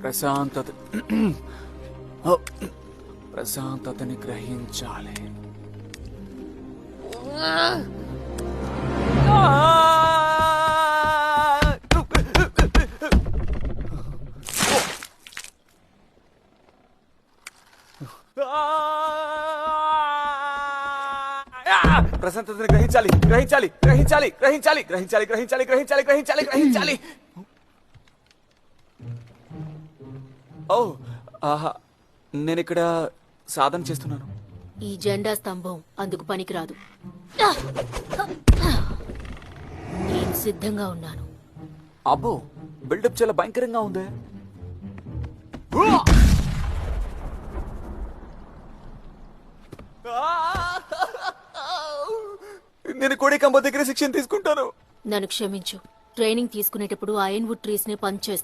ప్రశాంతత ప్రశాంతతని గ్రహించాలి. ప్రశాంతతని గ్రహించాలి గ్రహించాలి గ్రహించాలి గ్రహించాలి గ్రహించాలి గ్రహించాలి గ్రహించాలి గ్రహించాలి గ్రహించాలి. ఓ ఆహా, నేను ఇక్కడ సాధన చేస్తున్నాను. ఈ జెండా స్తంభం అందుకు పనికిరాదు. నేను సిద్ధంగా ఉన్నాను. అబ్బో, బిల్డప్ చాలా భయంకరంగా ఉంది. నేను కోడి కంబ దగ్గర శిక్షణ తీసుకుంటాను. నన్ను క్షమించు. ట్రైనింగ్ తీసుకునేటప్పుడు ఐరన్ వుడ్ ట్రీస్ ని పంచ్